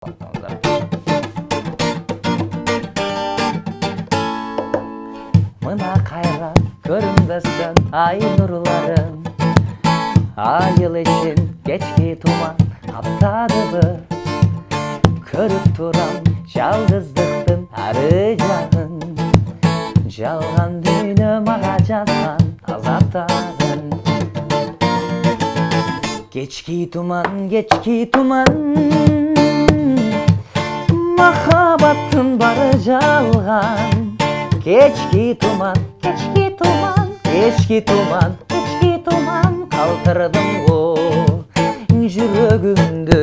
Mına kayra görünbesen ay nurlarım, ayıl için geçki tuman kaptadıbı. Körüp turam жалгыздыктын ары жагын, жалган дүйнө мага жазган азаптарын. Geçki tuman, mahabbаттын бары жалган. Geçki tuman, kaldırdım o жүрөгүмдү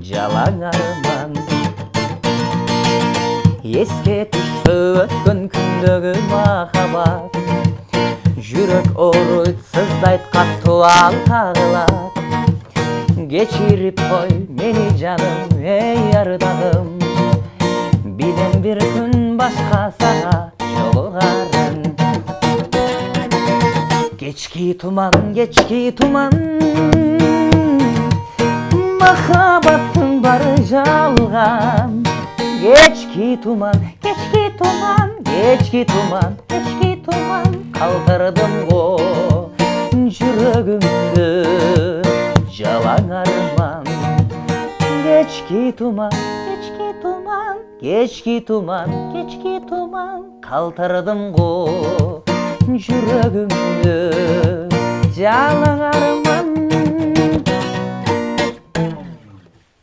жалаң арман. Еске түшсө өткөн күндөгү махаббат, жүрөк ооруйт, сыздайт каттуу ал кагылат. Кечирип кой мени жаным, эй ардагым, билем бир күн башка сага жолугарын. Geçki tuman, mahabbаттын бары жалган. Geçki tuman, kaldırdım o жүрөгүмдү жалаң арман. Geçki tuman, kaldırdım o жүрөгүмдү жалаң арман.